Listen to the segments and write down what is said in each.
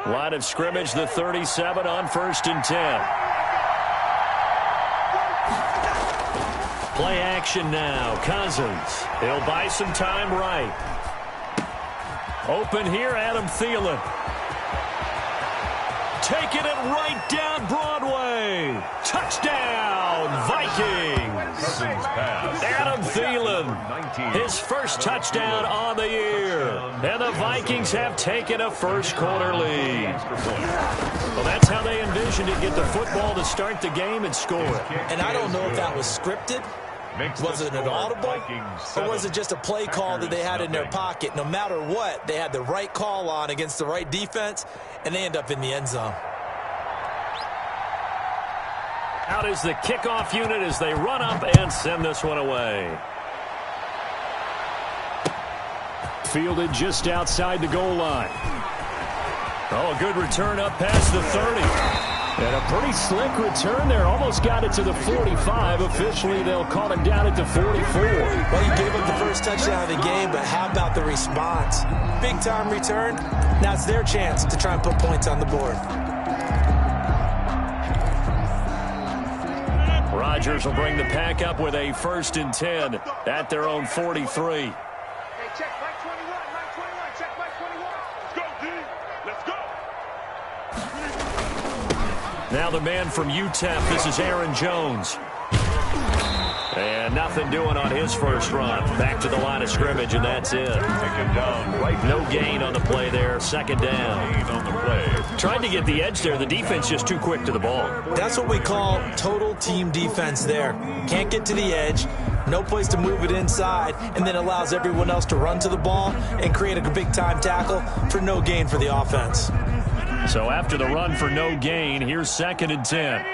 Line of scrimmage, the 37 on 1st and 10. Play action now. Cousins. He'll buy some time right. Open here, Adam Thielen. Taking it right down Broadway. Touchdown, Vikings. Adam Thielen, his first touchdown on the year. And the Vikings have taken a first-quarter lead. Well, that's how they envisioned it, get the football to start the game and score it. And I don't know if that was scripted. Was it an audible, or was it just a play call that they had in their pocket? No matter what, they had the right call on against the right defense, and they end up in the end zone. Out is the kickoff unit as they run up and send this one away. Fielded just outside the goal line. Oh, a good return up past the 30. And a pretty slick return there. Almost got it to the 45. Officially, they'll call him down at the 44. Well, you gave up the first touchdown of the game, but how about the response? Big-time return. Now it's their chance to try and put points on the board. Rodgers will bring the pack up with a 1st and 10 at their own 43. Hey, check back 21, back 21, check back 21. Let's go, D. Let's go. Now the man from UTEP, this is Aaron Jones. And nothing doing on his first run. Back to the line of scrimmage, and that's it. No gain on the play there. 2nd down. Trying to get the edge there. The defense just too quick to the ball. That's what we call total team defense there. Can't get to the edge. No place to move it inside, and then allows everyone else to run to the ball and create a big-time tackle for no gain for the offense. So after the run for no gain, here's 2nd and 10.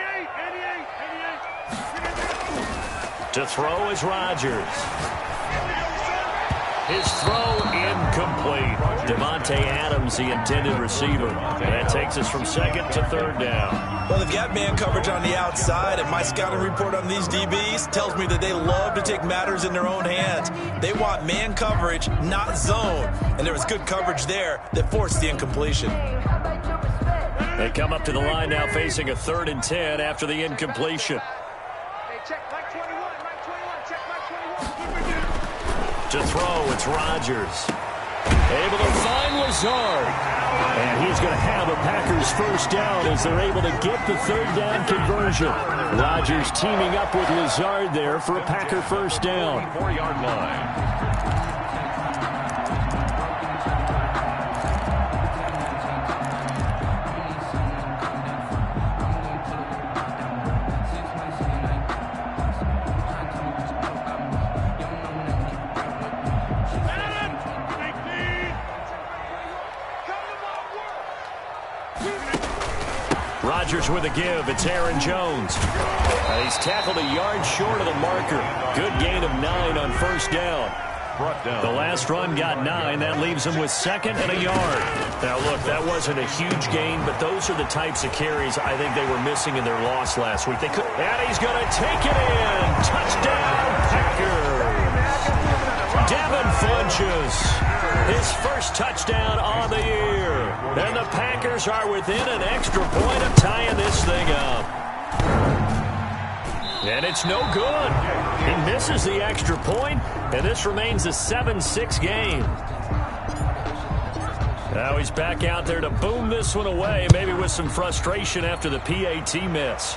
To throw is Rodgers. His throw incomplete. Devontae Adams, the intended receiver. And that takes us from 2nd to 3rd down. Well, they've got man coverage on the outside, and my scouting report on these DBs tells me that they love to take matters in their own hands. They want man coverage, not zone. And there was good coverage there that forced the incompletion. They come up to the line now facing a 3rd and 10 after the incompletion. Hey, check back 21, back 21, check back 21. To throw, it's Rodgers. Able to find Lazard. And he's going to have a Packers first down as they're able to get the 3rd down conversion. Rodgers teaming up with Lazard there for a Packer first down. 4-yard line. Rodgers with a give. It's Aaron Jones. He's tackled a yard short of the marker. Good gain of 9 on 1st down. The last run got 9. That leaves him with 2nd and a yard. Now, look, that wasn't a huge gain, but those are the types of carries I think they were missing in their loss last week. And he's going to take it in. Touchdown, Packers. Devin Funchess, his first touchdown on the year. And the Packers are within an extra point of tying this thing up. And it's no good. He misses the extra point, and this remains a 7-6 game. Now he's back out there to boom this one away, maybe with some frustration after the PAT miss.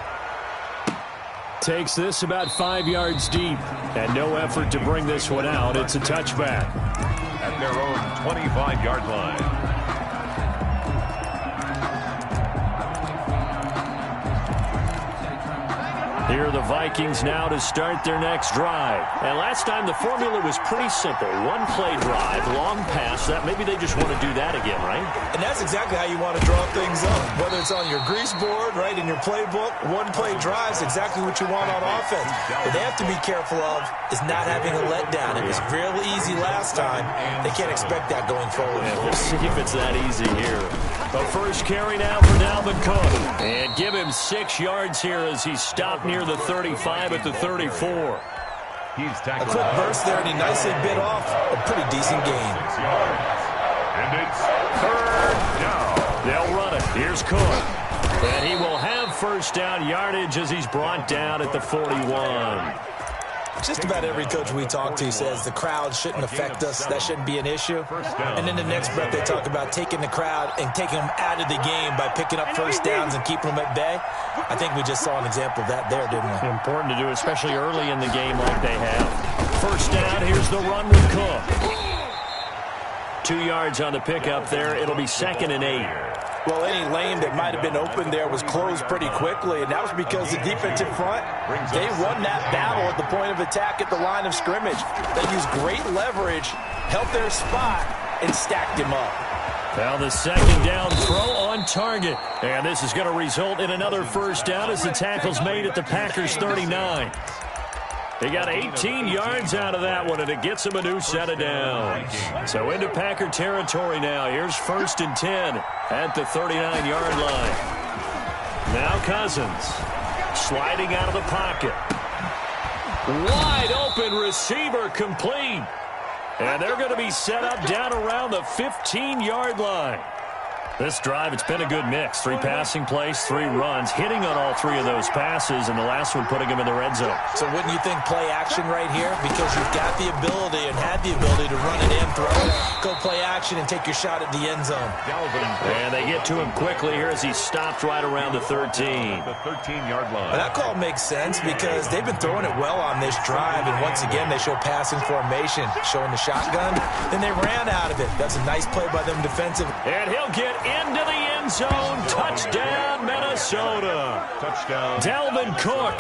Takes this about 5 yards deep, and no effort to bring this one out. It's a touchback. At their own 25-yard line. Here are the Vikings now to start their next drive. And last time the formula was pretty simple. One play drive, long pass. That maybe they just want to do that again, right? And that's exactly how you want to draw things up. Whether it's on your grease board, right, in your playbook, one play drive is exactly what you want on offense. What they have to be careful of is not having a letdown. It was real easy last time. They can't expect that going forward. Yeah, we'll see if it's that easy here. The first carry now for Dalvin Cook. And give him 6 yards here as he's stopped near the 35 at the 34. He's A quick burst there, and he nicely bit off a pretty decent gain. And it's third down. They'll run it. Here's Cook. And he will have first down yardage as he's brought down at the 41. Just about every coach we talk to says the crowd shouldn't affect us. That shouldn't be an issue. And then the next breath they talk about taking the crowd and taking them out of the game by picking up first downs and keeping them at bay. I think we just saw an example of that there, didn't we? Important to do, especially early in the game like they have. First down, here's the run with Cook. 2 yards on the pickup there. It'll be 2nd and 8. Well, any lane that might have been open there was closed pretty quickly, and that was because the defensive front, they won that battle at the point of attack at the line of scrimmage. They used great leverage, held their spot, and stacked him up. Now the second down throw on target. And this is going to result in another first down as the tackle's made at the Packers' 39. He got 18 yards out of that one, and it gets him a new set of downs. So into Packer territory now. Here's 1st and 10 at the 39-yard line. Now Cousins sliding out of the pocket. Wide open receiver complete. And they're going to be set up down around the 15-yard line. This drive, it's been a good mix. 3 passing plays, 3 runs, hitting on all 3 of those passes, and the last one putting him in the red zone. So wouldn't you think play action right here? Because you've got the ability and had the ability to run it in, throw it, go play action, and take your shot at the end zone. And they get to him quickly here as he stopped right around the 13. The 13-yard line. Well, that call makes sense because they've been throwing it well on this drive, and once again, they show passing formation, showing the shotgun. Then they ran out of it. That's a nice play by them defensive. And he'll get into the end zone. Touchdown, Minnesota. Touchdown. Dalvin Cook,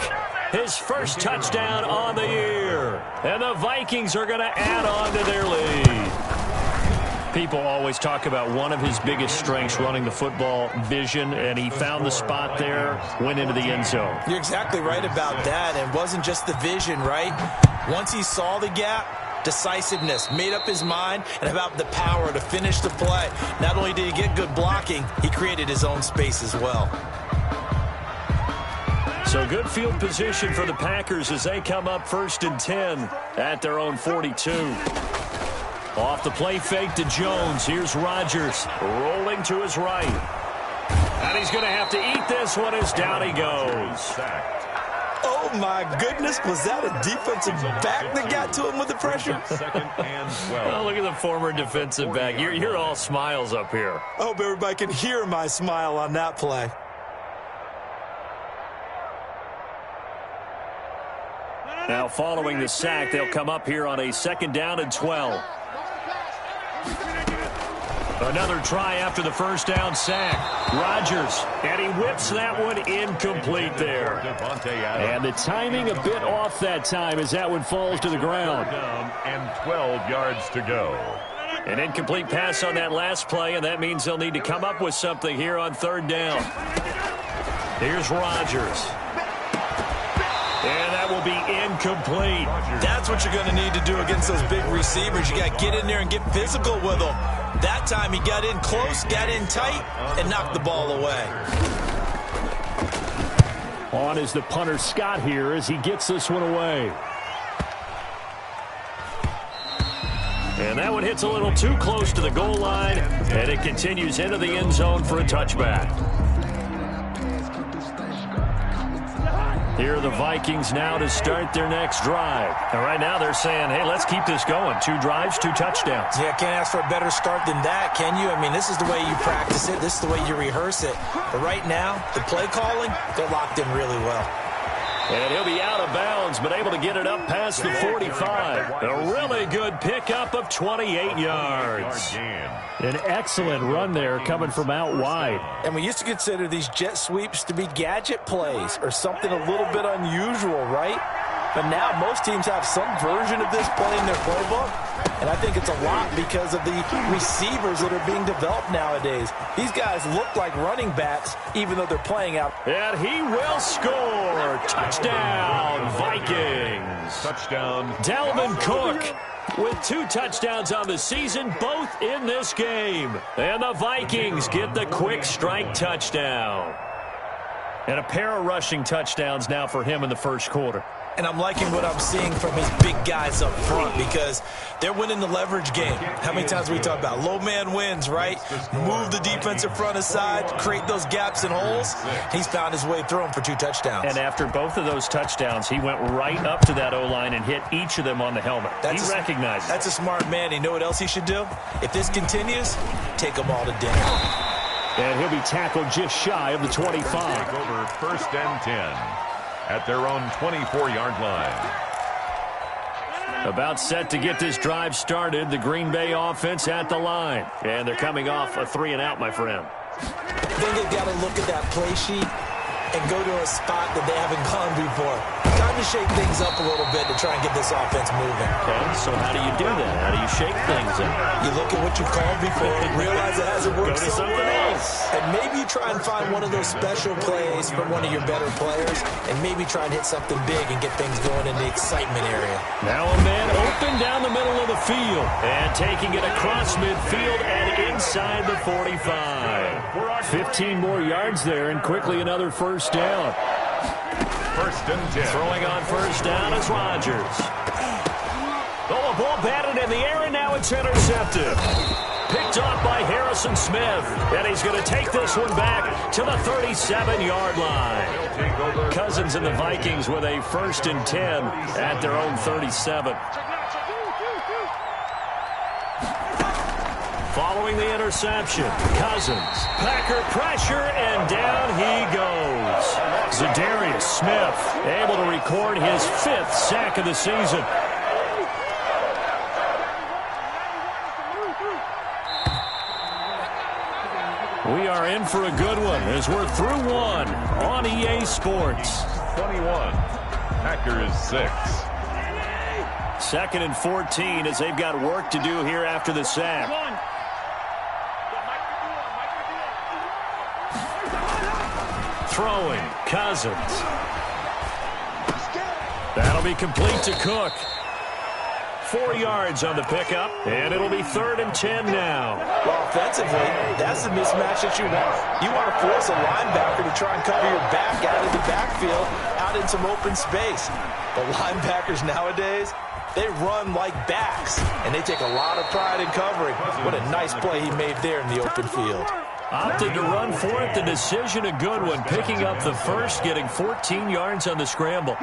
his first touchdown on the year. And the Vikings are going to add on to their lead. People always talk about one of his biggest strengths, running the football, vision, and he found the spot there, went into the end zone. You're exactly right about that. It wasn't just the vision, right? Once he saw the gap, decisiveness, made up his mind, and about the power to finish the play. Not only did he get good blocking, he created his own space as well. So good field position for the Packers as they come up 1st and 10 at their own 42. Off the play fake to Jones. Here's Rodgers rolling to his right. And he's going to have to eat this one as down he goes. Oh, my goodness. Was that a defensive back that got to him with the pressure? 2nd and 12. Oh, look at the former defensive back. You're all smiles up here. I hope everybody can hear my smile on that play. Now following the sack, they'll come up here on a 2nd down and 12. Another try after the first down sack. Rodgers, and he whips that one incomplete there. And the timing a bit off that time as that one falls to the ground. Down and 12 yards to go. An incomplete pass on that last play, and that means they'll need to come up with something here on 3rd down. Here's Rodgers. And that will be incomplete. That's what you're going to need to do against those big receivers. You got to get in there and get physical with them. That time he got in close, got in tight, and knocked the ball away. On is the punter Scott here as he gets this one away. And that one hits a little too close to the goal line, and it continues into the end zone for a touchback. Here are the Vikings now to start their next drive. And right now they're saying, hey, let's keep this going. 2 drives, 2 touchdowns. Yeah, can't ask for a better start than that, can you? I mean, this is the way you practice it. This is the way you rehearse it. But right now, the play calling, they're locked in really well. And he'll be out of bounds, but able to get it up past the 45. A really good pickup of 28 yards. An excellent run there coming from out wide. And we used to consider these jet sweeps to be gadget plays or something a little bit unusual, right? But now most teams have some version of this play in their playbook. And I think it's a lot because of the receivers that are being developed nowadays. These guys look like running backs even though they're playing out. And he will score. Touchdown, Vikings. Touchdown. Dalvin Cook with 2 touchdowns on the season, both in this game. And the Vikings get the quick strike touchdown. And a pair of rushing touchdowns now for him in the first quarter. And I'm liking what I'm seeing from his big guys up front because they're winning the leverage game. How many times we talk about low man wins, right? Move the defensive front aside, create those gaps and holes. He's found his way through them for 2 touchdowns. And after both of those touchdowns, he went right up to that O-line and hit each of them on the helmet. He recognized it. That's a smart man. You know what else he should do? If this continues, take them all to dinner. And he'll be tackled just shy of the 25. Take over 1st and 10 at their own 24-yard line. About set to get this drive started. The Green Bay offense at the line. And they're coming off a 3-and-out, my friend. I think they've got to look at that play sheet and go to a spot that they haven't gone before. Time to shake things up a little bit to try and get this offense moving. Okay, so how do you do that? How do you shake things up? You look at what you called before, realize it hasn't worked so well, and maybe you try and find one of those special plays from one of your better players, and maybe try and hit something big and get things going in the excitement area. Now a man open down the middle of the field, and taking it across midfield and inside the 45. 15 more yards there, and quickly another first down. 1st and 10. Throwing on first down is Rodgers. Oh, a ball batted in the air, and now it's intercepted. Picked off by Harrison Smith. And he's going to take this one back to the 37-yard line. Cousins and the Vikings with a 1st and 10 at their own 37. Following the interception, Cousins, Packer pressure, and down he goes. Zadarius Smith able to record his 5th sack of the season. We are in for a good one as we're through one on EA Sports. 21. Packers 6. 2nd and 14 as they've got work to do here after the sack. Throwing, Cousins. That'll be complete to Cook. 4 yards on the pickup, and it'll be 3rd and 10 now. Well, offensively, that's the mismatch that you want. You want to force a linebacker to try and cover your back out of the backfield, out in some open space. But linebackers nowadays, they run like backs, and they take a lot of pride in covering. What a nice play he made there in the open field. Opted to run for it. The decision a good one. Picking up the first, getting 14 yards on the scramble.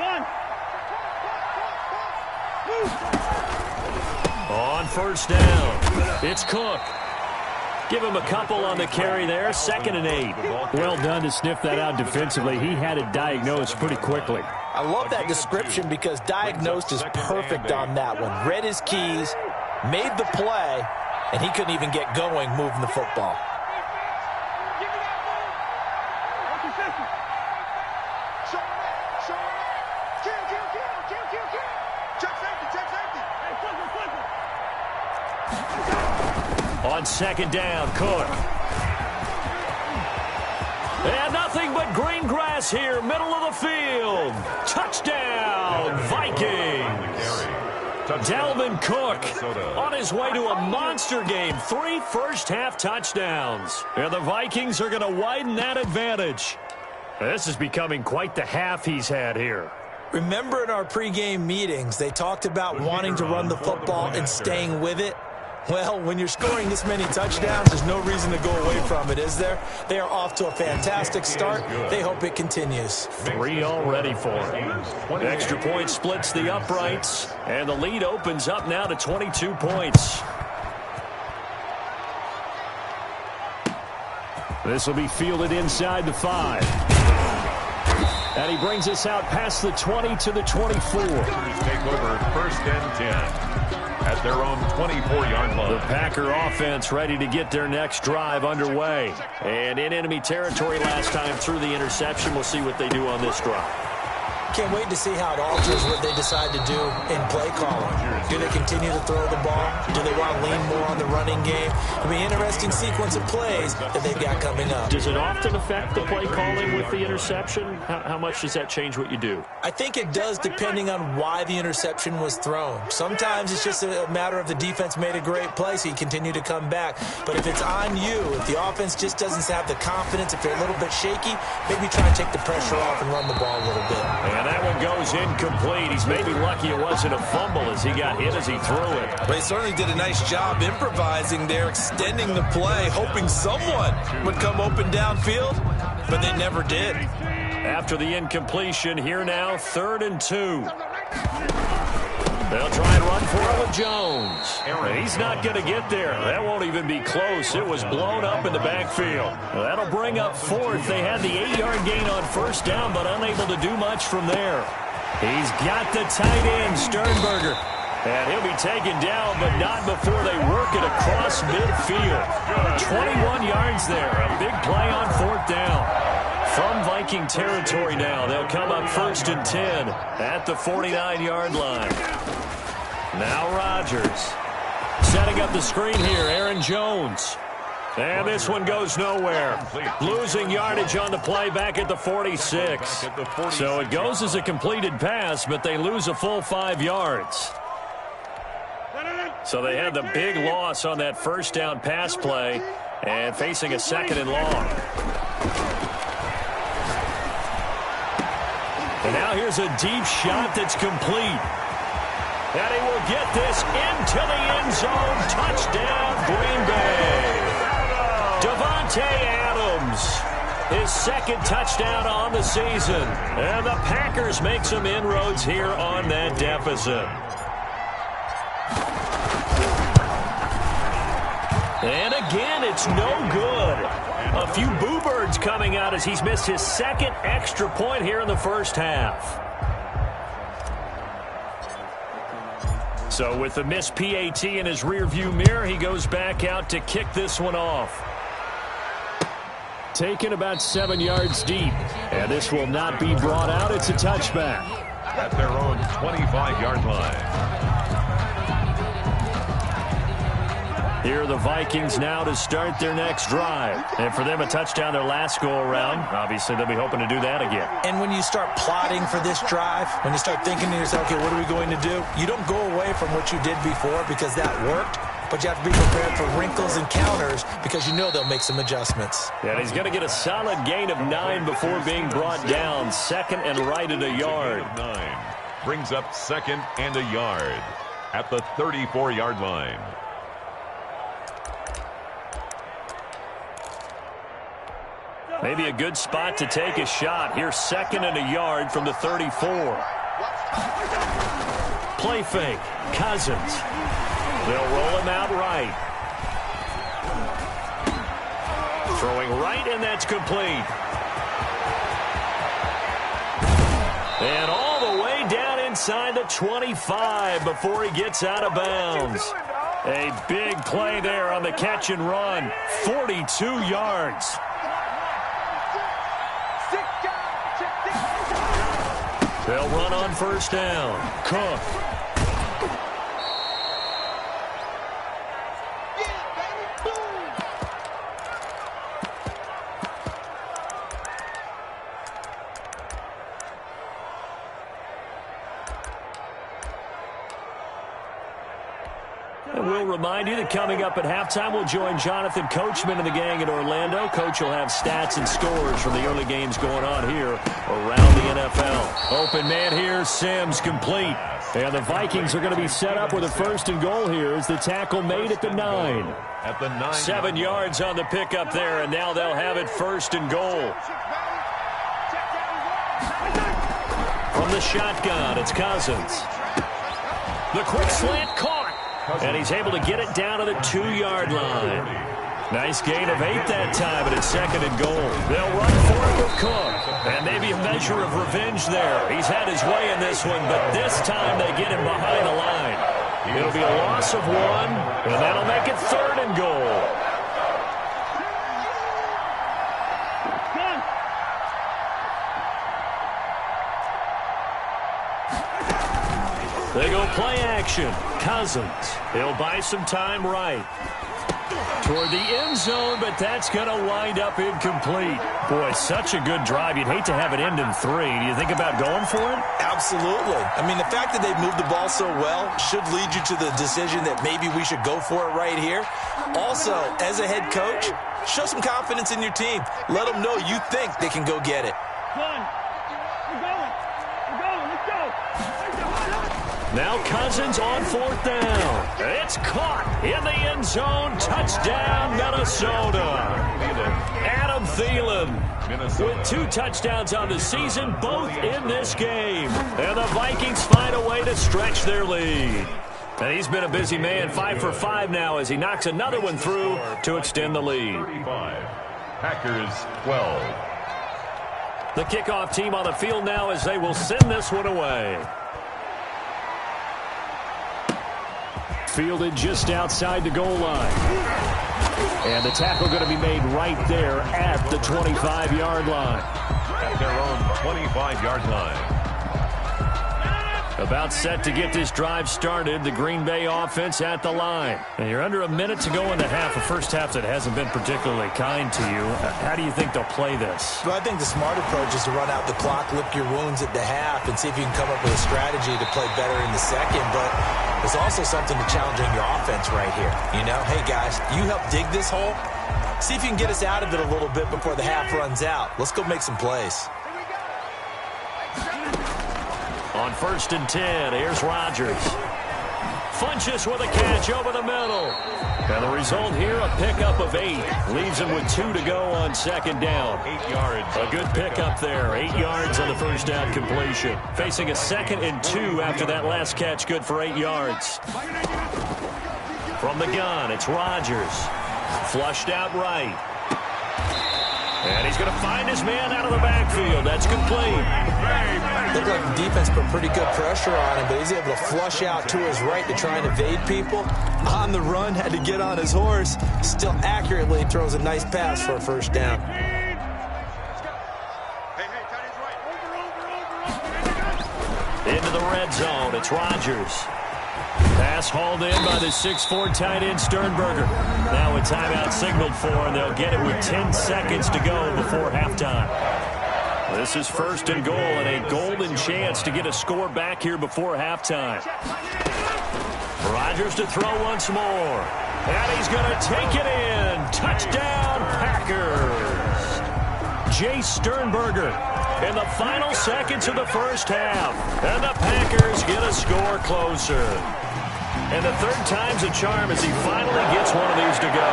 On first down, it's Cook. Give him a couple on the carry there. 2nd and 8. Well done to sniff that out defensively. He had it diagnosed pretty quickly. I love that description because diagnosed is perfect on that one. Read his keys, made the play, and he couldn't even get going moving the football. On 2nd down, Cook. And nothing but green grass here, middle of the field. Touchdown, Vikings. Dalvin Cook on his way to a monster game. 3 first-half touchdowns. And the Vikings are going to widen that advantage. This is becoming quite the half he's had here. Remember in our pregame meetings, they talked about wanting to run the football and staying with it? Well, when you're scoring this many touchdowns, there's no reason to go away from it, is there? They are off to a fantastic start. They hope it continues. 3 already for him. Extra point splits the uprights, and the lead opens up now to 22 points. This will be fielded inside the 5. And he brings us out past the 20 to the 24. Take over 1st and 10 at their own 24-yard line. The Packer offense ready to get their next drive underway. And in enemy territory last time through the interception. We'll see what they do on this drive. Can't wait to see how it alters what they decide to do in play calling. Do they continue to throw the ball? Do they want to lean more on the running game? It'll be an interesting sequence of plays that they've got coming up. Does it often affect the play calling with the interception? How much does that change what you do? I think it does depending on why the interception was thrown. Sometimes it's just a matter of the defense made a great play, so you continue to come back. But if it's on you, if the offense just doesn't have the confidence, if they're a little bit shaky, maybe try and take the pressure off and run the ball a little bit. And that one one goes incomplete. He's maybe lucky it wasn't a fumble as he got hit as he threw it. But he certainly did a nice job improvising there, extending the play, hoping someone would come open downfield, but they never did. After the incompletion, here now, 3rd and 2. They'll try and run for it with Jones. He's not going to get there. That won't even be close. It was blown up in the backfield. That'll bring up 4th. They had the 8-yard gain on 1st down, but unable to do much from there. He's got the tight end, Sternberger. And he'll be taken down, but not before they work it across midfield. 21 yards there. A big play on 4th down. From Viking territory now, they'll come up 1st and 10 at the 49-yard line. Now Rodgers setting up the screen here. Aaron Jones. And this one goes nowhere. Losing yardage on the play back at the 46. So it goes as a completed pass, but they lose a full 5 yards. So they had the big loss on that 1st down pass play and facing a 2nd and long. And now here's a deep shot that's complete. And he will get this into the end zone. Touchdown, Green Bay. Davante Adams, his 2nd touchdown on the season. And the Packers make some inroads here on that deficit. And again, it's no good. A few boo birds coming out as he's missed his 2nd extra point here in the 1st half. So with the missed PAT in his rearview mirror, he goes back out to kick this one off. Taken about 7 yards deep. And this will not be brought out. It's a touchback. At their own 25-yard line. Here are the Vikings now to start their next drive. And for them, a touchdown their last go-around. Obviously, they'll be hoping to do that again. And when you start plotting for this drive, when you start thinking to yourself, okay, what are we going to do? You don't go away from what you did before because that worked, but you have to be prepared for wrinkles and counters because you know they'll make some adjustments. Yeah, he's going to get a solid gain of 9 before being brought down. 2nd and right at a yard. 9 brings up 2nd and a yard at the 34-yard line. Maybe a good spot to take a shot. Here's 2nd and a yard from the 34. Play fake. Cousins. They'll roll him out right. Throwing right, and that's complete. And all the way down inside the 25 before he gets out of bounds. A big play there on the catch and run. 42 yards. They'll run on 1st down. Cook. And we'll remind you that coming up at halftime, we'll join Jonathan Coachman and the gang in Orlando. Coach will have stats and scores from the early games going on here around the NFL. Open man here, Sims complete. And the Vikings are going to be set up with a 1st and goal here as the tackle made at the 9. At the 9. 7 yards on the pickup there, and now they'll have it 1st and goal. From the shotgun, it's Cousins. The quick slant caught. And he's able to get it down to the 2-yard line. Nice gain of 8 that time, but it's 2nd and goal. They'll run for it with Cook. And maybe a measure of revenge there. He's had his way in this one, but this time they get him behind the line. It'll be a loss of 1, and that'll make it 3rd and goal. They go play action. Cousins. He'll buy some time right. Toward the end zone, but that's going to wind up incomplete. Boy, such a good drive. You'd hate to have it end in 3. Do you think about going for it? Absolutely. I mean, the fact that they've moved the ball so well should lead you to the decision that maybe we should go for it right here. Also, as a head coach, show some confidence in your team. Let them know you think they can go get it. We're going. We're going. Now Cousins on 4th down. It's caught in the end zone. Touchdown, Minnesota. Adam Thielen with 2 touchdowns on the season, both in this game. And the Vikings find a way to stretch their lead. And he's been a busy man, 5 for 5 now as he knocks another one through to extend the lead. 35. Packers 12. The kickoff team on the field now as they will send this one away. Fielded just outside the goal line. And the tackle going to be made right there at the 25-yard line. At their own 25-yard line. About set to get this drive started, the Green Bay offense at the line. And you're under a minute to go in the half, a first half that hasn't been particularly kind to you. How do you think they'll play this? Well, I think the smart approach is to run out the clock, lick your wounds at the half, and see if you can come up with a strategy to play better in the second. But there's also something to challenging your offense right here. You know, hey, guys, you help dig this hole. See if you can get us out of it a little bit before the half runs out. Let's go make some plays. On 1st and 10, here's Rodgers. Funchess with a catch over the middle. And the result here, a pickup of 8. Leaves him with 2 to go on 2nd down. 8 yards. A good pickup there. 8 yards on the first down completion. Facing a 2nd and 2 after that last catch, good for 8 yards. From the gun, it's Rodgers. Flushed out right. And he's going to find his man out of the backfield. That's complete. Looked like the defense put pretty good pressure on him, but he's able to flush out to his right to try and evade people. On the run, had to get on his horse. Still accurately throws a nice pass for a first down. Into the red zone, it's Rodgers. Pass hauled in by the 6'4" tight end Sternberger. Now a timeout signaled for, and they'll get it with 10 seconds to go before halftime. This is 1st and goal and a golden chance to get a score back here before halftime. Rodgers to throw once more. And he's going to take it in. Touchdown, Packers. Jay Sternberger in the final seconds of the first half. And the Packers get a score closer. And the 3rd time's a charm as he finally gets one of these to go.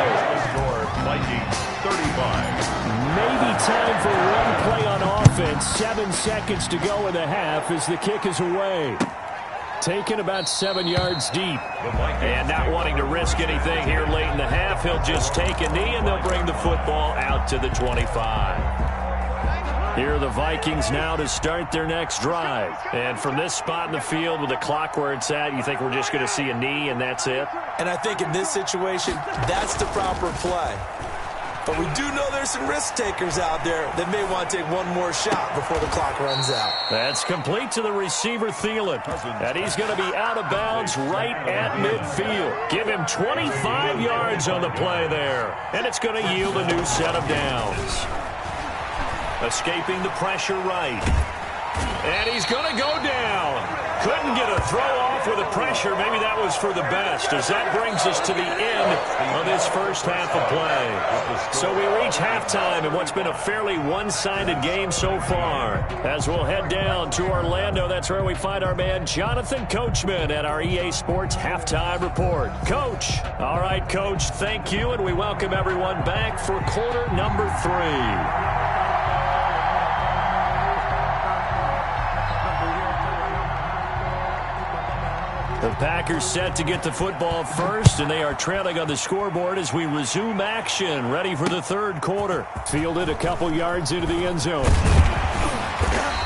Score, Vikings 35. Maybe time for one play on offense. 7 seconds to go in the half as the kick is away. Taken about 7 yards deep. And not wanting to risk anything here late in the half, he'll just take a knee and they'll bring the football out to the 25. Here are the Vikings now to start their next drive. And from this spot in the field with the clock where it's at, you think we're just going to see a knee and that's it? And I think in this situation, that's the proper play. But we do know there's some risk takers out there that may want to take one more shot before the clock runs out. That's complete to the receiver, Thielen. And he's going to be out of bounds right at midfield. Give him 25 yards on the play there. And it's going to yield a new set of downs. Escaping the pressure right. And he's going to go down. Couldn't get a throw off with the pressure. Maybe that was for the best, as that brings us to the end of this first half of play. So we reach halftime in what's been a fairly one-sided game so far. As we'll head down to Orlando, that's where we find our man Jonathan Coachman at our EA Sports Halftime Report. Coach. All right, Coach, thank you, and we welcome everyone back for quarter number 3. The Packers set to get the football first, and they are trailing on the scoreboard as we resume action, ready for the 3rd quarter. Fielded a couple yards into the end zone.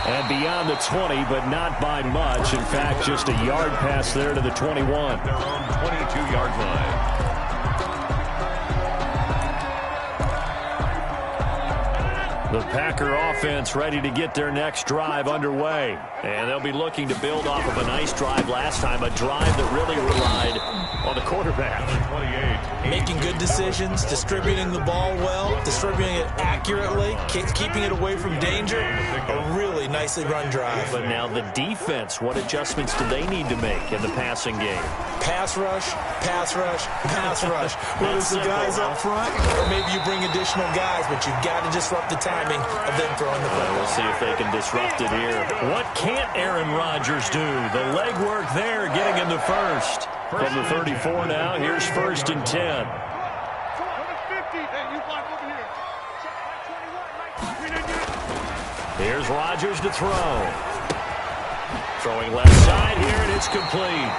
And beyond the 20, but not by much. In fact, just a yard pass there to the 21. Their own 22-yard line. The Packer offense ready to get their next drive underway. And they'll be looking to build off of a nice drive last time, a drive that really relied on the quarterback. 28. Making good decisions, distributing the ball well, distributing it accurately, keeping it away from danger. A really nicely run drive. But now the defense, what adjustments do they need to make in the passing game? Pass rush, pass rush, pass rush. Whether it's the guys up front, or maybe you bring additional guys, but you've got to disrupt the timing of them throwing the football. We'll see if they can disrupt it here. What can't Aaron Rodgers do? The legwork there, getting in the first. From the 34 now, here's 1st and 10. Here's Rodgers to throw. Throwing left side here, and it's complete.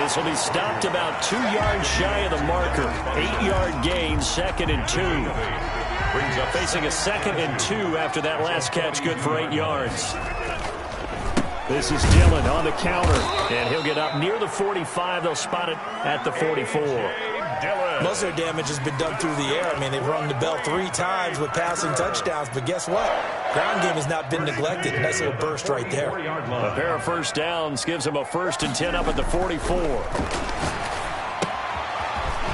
This will be stopped about 2 yards shy of the marker. 8-yard gain, 2nd and 2. Brings up facing a 2nd and 2 after that last catch, good for 8 yards. This is Dillon on the counter, and he'll get up near the 45. They'll spot it at the 44. Most of their damage has been done through the air. I mean, they've rung the bell 3 times with passing touchdowns, but guess what? Ground game has not been neglected. Nice little burst right there. A pair of first downs gives them a 1st and 10 up at the 44.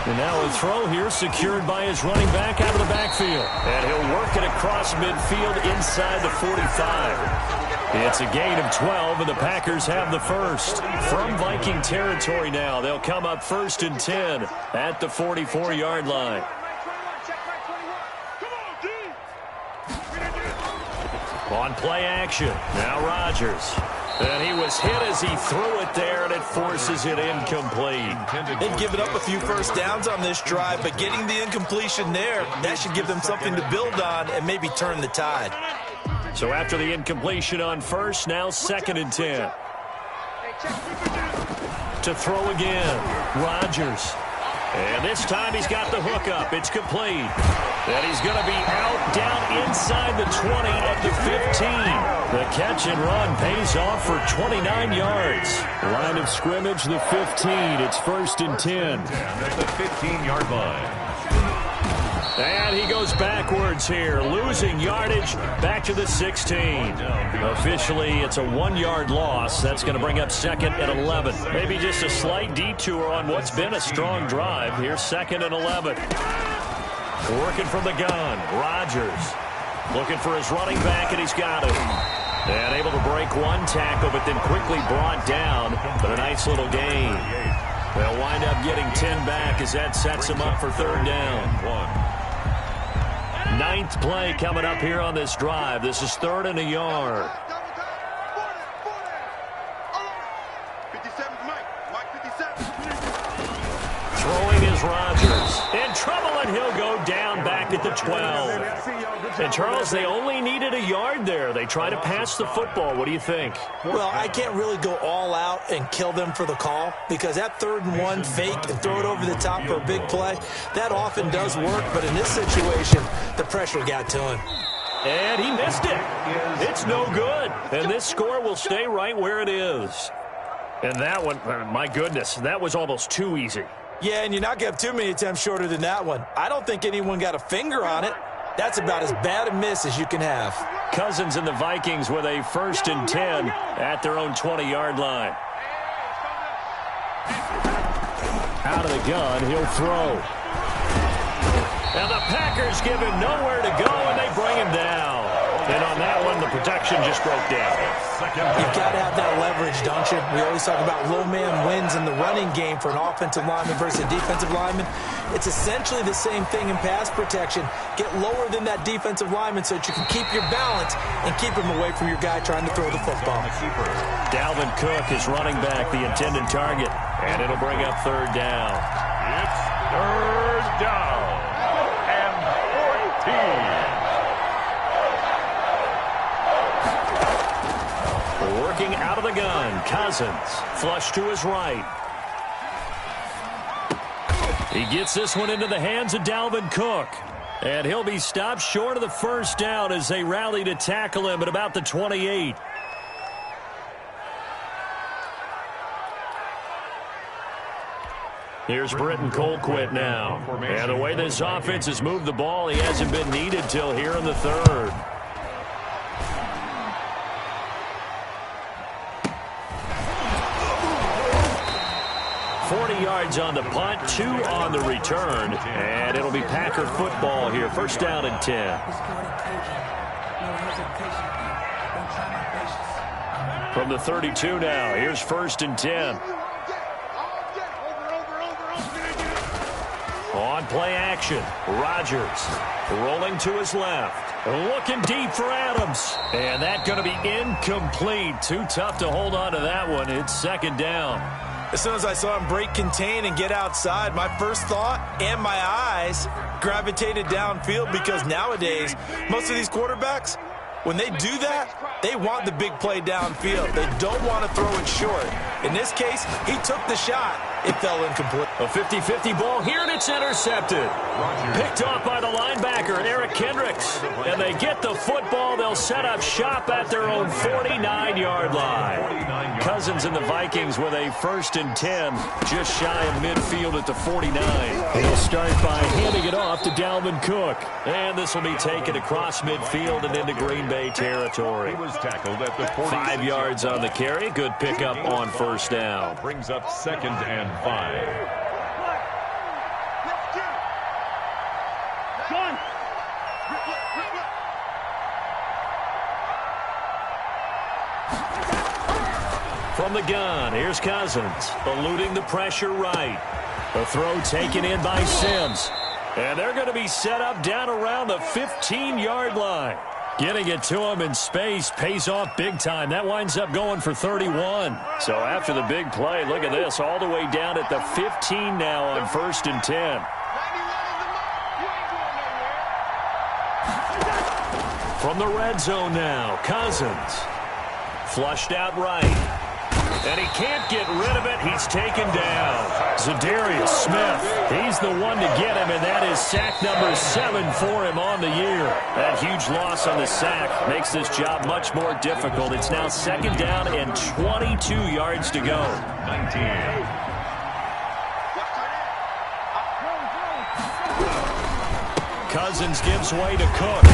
And now a throw here secured by his running back out of the backfield. And he'll work it across midfield inside the 45. It's a gain of 12, and the Packers have the first. From Viking territory now, they'll come up 1st and 10 at the 44-yard line. On play action, now Rodgers. And he was hit as he threw it there, and it forces it incomplete. They've given up a few first downs on this drive, but getting the incompletion there, that should give them something to build on and maybe turn the tide. So after the incompletion on first, now 2nd and 10. To throw again, Rodgers. And this time he's got the hook up. It's complete. And he's going to be out down inside the 20 at the 15. The catch and run pays off for 29 yards. Line of scrimmage, the 15. It's 1st and 10. At the 15-yard line. And he goes backwards here, losing yardage back to the 16. Officially, it's a 1-yard loss. That's going to bring up 2nd and 11. Maybe just a slight detour on what's been a strong drive. Here's 2nd and 11. Working from the gun, Rodgers. Looking for his running back, and he's got it. And able to break one tackle, but then quickly brought down. But a nice little gain. They'll wind up getting 10 back as that sets him up for 3rd down. 9th play coming up here on this drive. This is 3rd and a yard. Throwing is Rodgers. In trouble, and he'll go down back at the 12. And, Charles, they only needed a yard there. They try to pass the football. What do you think? Well, I can't really go all out and kill them for the call because that 3rd and 1 fake and throw it over the top for a big play, that often does work. But in this situation, the pressure got to him. And he missed it. It's no good. And this score will stay right where it is. And that one, my goodness, that was almost too easy. Yeah, and you're not going to have too many attempts shorter than that one. I don't think anyone got a finger on it. That's about as bad a miss as you can have. Cousins and the Vikings with a 1st and 10 at their own 20-yard line. Out of the gun, he'll throw. And the Packers give him nowhere to go, and they bring him down. And on that one, the protection just broke down. You've got to have that leverage, don't you? We always talk about low man wins in the running game for an offensive lineman versus a defensive lineman. It's essentially the same thing in pass protection. Get lower than that defensive lineman so that you can keep your balance and keep him away from your guy trying to throw the football. Dalvin Cook is running back, the intended target, and it'll bring up 3rd down. It's 3rd down and 14. Working out of the gun, Cousins. Flush to his right. He gets this one into the hands of Dalvin Cook. And he'll be stopped short of the 1st down as they rally to tackle him at about the 28. Here's Britton Colquitt now. And the way this offense has moved the ball, he hasn't been needed till here in the 3rd. yards on the punt, 2 on the return, and it'll be Packer football here. First down and 10. From the 32 now, here's first and 10. On play action, Rodgers rolling to his left. Looking deep for Adams. And that's going to be incomplete. Too tough to hold on to that one. It's second down. As soon as I saw him break contain and get outside, my first thought and my eyes gravitated downfield, because nowadays, most of these quarterbacks, when they do that, they want the big play downfield. They don't want to throw it short. In this case, he took the shot. It fell incomplete. A 50-50 ball here, and it's intercepted. Picked off by the linebacker, Eric Kendricks. And they get the football. They'll set up shop at their own 49-yard line. Cousins and the Vikings with a first and 10, just shy of midfield at the 49. They'll start by handing it off to Dalvin Cook. And this will be taken across midfield and into Green Bay territory. He was tackled at the 5 yards on the carry. Good pickup on first down. Brings up second and 5. From the gun, here's Cousins, eluding the pressure right. The throw taken in by Sims. And they're going to be set up down around the 15-yard line. Getting it to him in space pays off big time. That winds up going for 31. So after the big play, look at this, all the way down at the 15 now on first and 10. From the red zone now, Cousins. Flushed out right. And he can't get rid of it. He's taken down. Zadarius Smith, he's the one to get him, and that is sack number 7 for him on the year. That huge loss on the sack makes this job much more difficult. It's now second down and 22 yards to go. 19. Cousins gives way to Cook.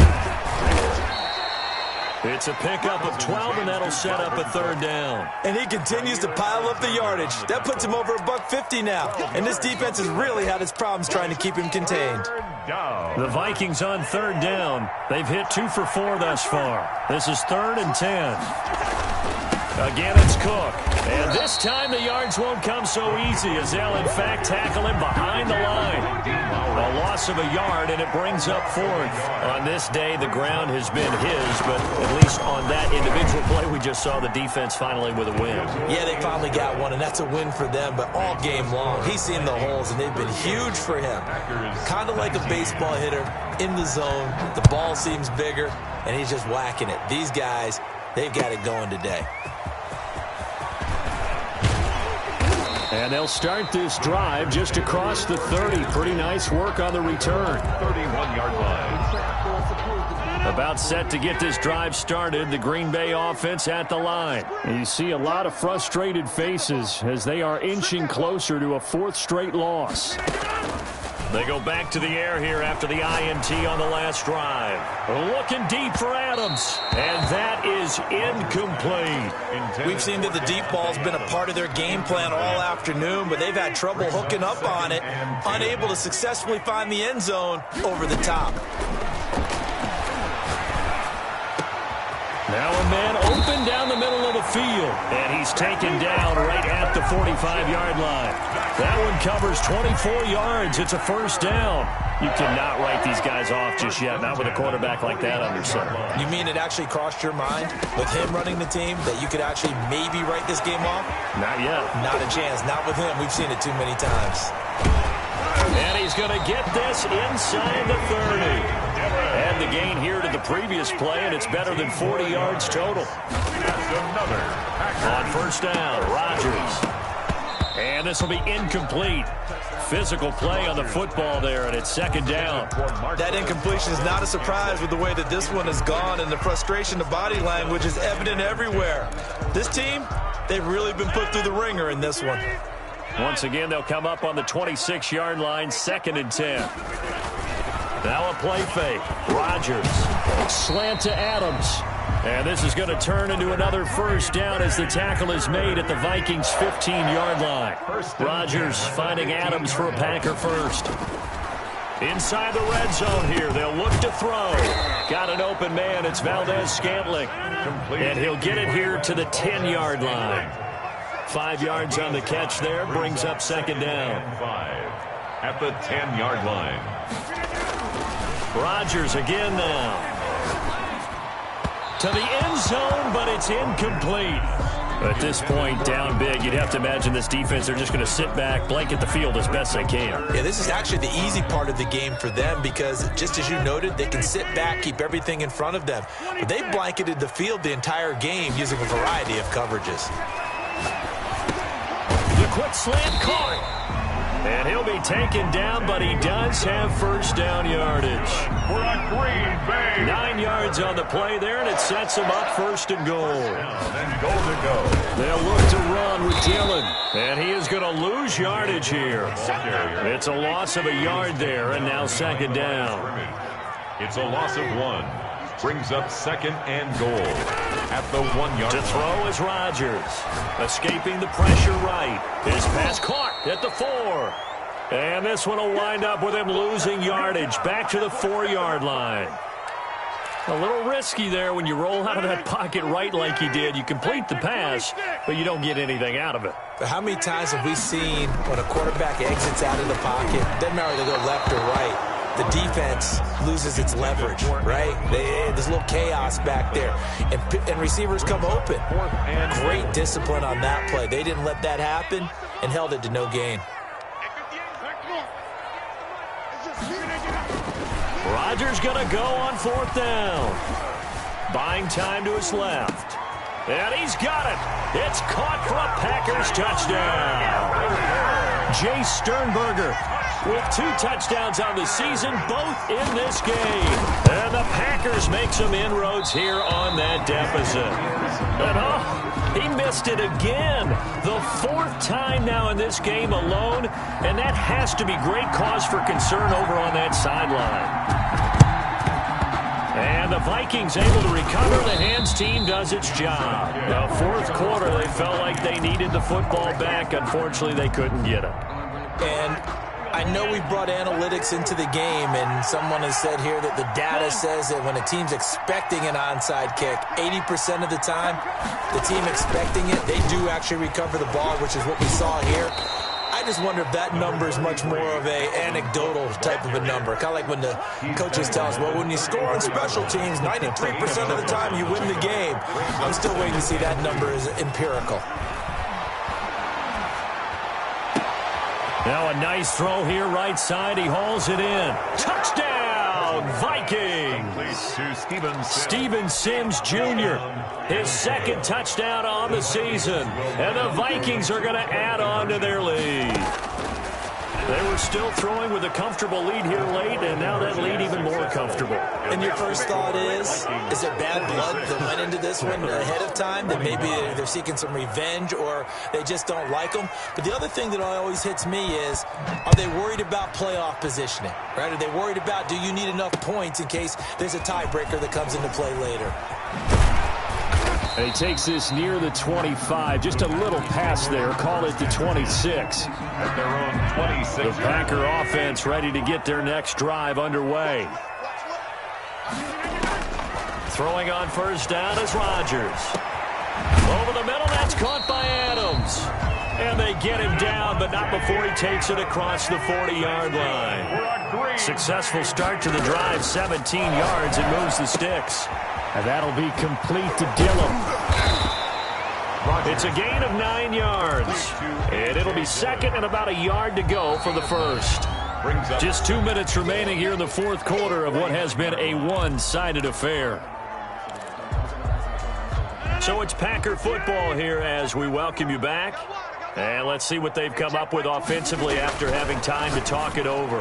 It's a pickup of 12, and that'll set up a third down. And he continues to pile up the yardage. That puts him over $150 now. And this defense has really had its problems trying to keep him contained. The Vikings on third down. They've hit 2 for 4 thus far. This is third and 10. Again, it's Cook. And this time the yards won't come so easy as they'll, in fact, tackle him behind the line. A loss of a yard, and it brings up fourth. On this day, the ground has been his, but at least on that individual play, we just saw the defense finally with a win. Yeah, they finally got one, and that's a win for them, but all game long, he's seen the holes, and they've been huge for him. Kind of like a baseball hitter in the zone. The ball seems bigger, and he's just whacking it. These guys, they've got it going today. And they'll start this drive just across the 30. Pretty nice work on the return. 31-yard line. About set to get this drive started. The Green Bay offense at the line. And you see a lot of frustrated faces as they are inching closer to a 4th straight loss. They go back to the air here after the INT on the last drive. Looking deep for Adams. And that is incomplete. We've seen that the deep ball's been a part of their game plan all afternoon, but they've had trouble hooking up on it, unable to successfully find the end zone over the top. Now a man open down the middle of the field, and he's taken down right at the 45-yard line. That one covers 24 yards. It's a first down. You cannot write these guys off just yet, not with a quarterback like that under center. You mean it actually crossed your mind with him running the team that you could actually maybe write this game off? Not yet. Not a chance. Not with him. We've seen it too many times. And he's going to get this inside the 30. And the gain here to the previous play, and it's better than 40 yards total. On first down, Rodgers. And this will be incomplete. Physical play on the football there, and it's second down. That incompletion is not a surprise with the way that this one has gone, and the frustration, the body language is evident everywhere. This team, they've really been put through the ringer in this one. Once again, they'll come up on the 26-yard line, second and 10. Now a play fake. Rodgers. Slant to Adams. And this is going to turn into another first down as the tackle is made at the Vikings' 15-yard line. Rodgers finding Adams for a Packer first. Inside the red zone here, they'll look to throw. Got an open man, it's Valdez-Scantling. And he'll get it here to the 10-yard line. 5 yards on the catch there, brings up second down. 5 at the 10-yard line. Rodgers again now. To the end zone, but it's incomplete. At this point, down big, you'd have to imagine this defense, they're just going to sit back, blanket the field as best they can. Yeah, this is actually the easy part of the game for them because, just as you noted, they can sit back, keep everything in front of them. But they blanketed the field the entire game using a variety of coverages. The quick slant caught. And he'll be taken down, but he does have first down yardage. For a Green Bay. 9 yards on the play there, and it sets him up first and goal. And goal to go. They'll look to run with Dillon, and he is going to lose yardage here. It's a loss of a yard there, and now second down. It's a loss of 1. Brings up second and goal at the 1-yard To line. throw is Rodgers. Escaping the pressure right. His pass caught at the 4. And this one will wind up with him losing yardage back to the 4-yard line. A little risky there when you roll out of that pocket right like he did. You complete the pass, but you don't get anything out of it. But how many times have we seen when a quarterback exits out of the pocket, doesn't matter whether they go left or right, the defense loses its leverage, right? There's a little chaos back there, and receivers come open. Great discipline on that play. They didn't let that happen and held it to no gain. Rodgers going to go on 4th down. Buying time to his left. And he's got it. It's caught for a Packers touchdown. Jay Sternberger with 2 touchdowns on the season, both in this game. And the Packers make some inroads here on that deficit. And he missed it again. The 4th time now in this game alone, and that has to be great cause for concern over on that sideline. And the Vikings able to recover. The hands team does its job. The 4th quarter, they felt like they needed the football back. Unfortunately, they couldn't get it. And I know we brought analytics into the game, and someone has said here that the data says that when a team's expecting an onside kick, 80% of the time, the team expecting it, they do actually recover the ball, which is what we saw here. I just wonder if that number is much more of a anecdotal type of a number. Kind of like when the coaches tell us, well, when you score on special teams, 93% of the time you win the game. I'm still waiting to see that number is empirical. Now a nice throw here, right side. He hauls it in. Touchdown, Vikings! Steven Sims Jr., his 2nd touchdown on the season. And the Vikings are going to add on to their lead. They were still throwing with a comfortable lead here late, and now that lead even more comfortable. And your first thought is there bad blood that went into this one ahead of time, that maybe they're seeking some revenge or they just don't like them? But the other thing that always hits me is, are they worried about playoff positioning, right? Are they worried about, do you need enough points in case there's a tiebreaker that comes into play later? And he takes this near the 25, just a little pass there, call it the 26. At their own 26. The Packer offense ready to get their next drive underway. Throwing on first down is Rodgers. Over the middle, that's caught by Adams. And they get him down, but not before he takes it across the 40-yard line. Successful start to the drive, 17 yards, and moves the sticks. And that'll be complete to Dillon. It's a gain of 9 yards. And it'll be second and about a yard to go for the first. Just 2 minutes remaining here in the 4th quarter of what has been a one-sided affair. So it's Packer football here as we welcome you back. And let's see what they've come up with offensively after having time to talk it over.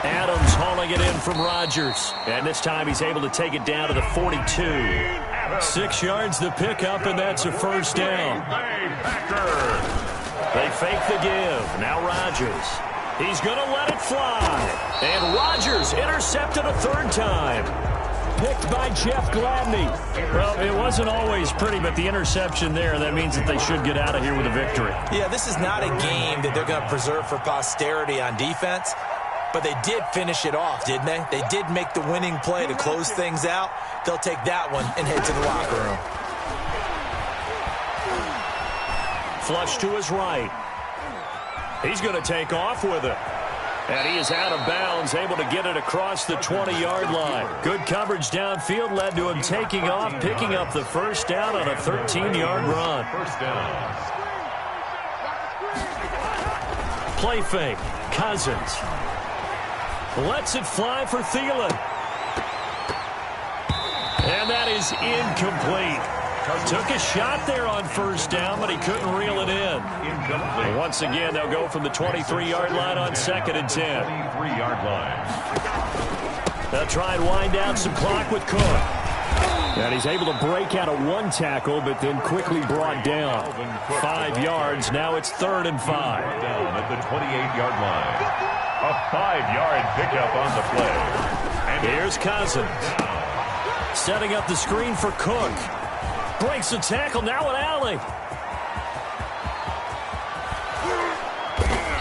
Adams hauling it in from Rodgers. And this time he's able to take it down to the 42. 6 yards the pickup, and that's a first down. They fake the give. Now Rodgers. He's going to let it fly. And Rodgers intercepted a 3rd time. picked by Jeff Gladney. Well, it wasn't always pretty, but the interception there, that means that they should get out of here with a victory. Yeah, this is not a game that they're going to preserve for posterity on defense, but they did finish it off, didn't they? They did make the winning play to close things out. They'll take that one and head to the locker room. Flush to his right. He's going to take off with it. And he is out of bounds, able to get it across the 20-yard line. Good coverage downfield led to him taking off, picking up the first down on a 13-yard run. First down. Play fake. Cousins lets it fly for Thielen. And that is incomplete. Took a shot there on first down, but he couldn't reel it in. And once again, they'll go from the 23-yard line on 2nd and 10. 23-yard line. They'll try and wind down some clock with Cook. And he's able to break out of one tackle, but then quickly brought down. 5 yards. Now it's 3rd and 5. Down at the 28-yard line. A 5-yard pickup on the play. And here's Cousins. Setting up the screen for Cook. Breaks the tackle, now an alley.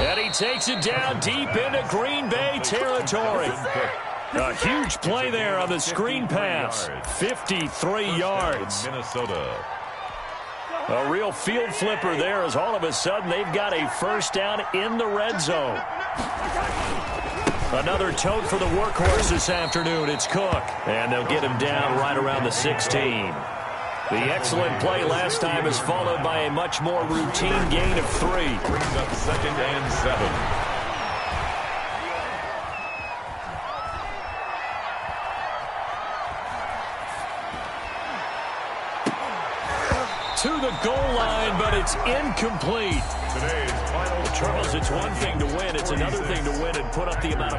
And he takes it down deep into Green Bay territory. A huge play there on the screen pass. 53 yards. Minnesota. A real field flipper there as all of a sudden they've got a first down in the red zone. Another tote for the workhorse this afternoon. It's Cook. And they'll get him down right around the 16. The excellent play last time is followed by a much more routine gain of 3. Brings up 2nd and 7. To the goal line, but it's incomplete. Today's final. Charles, it's one thing to win. It's another thing to win and put up the amount of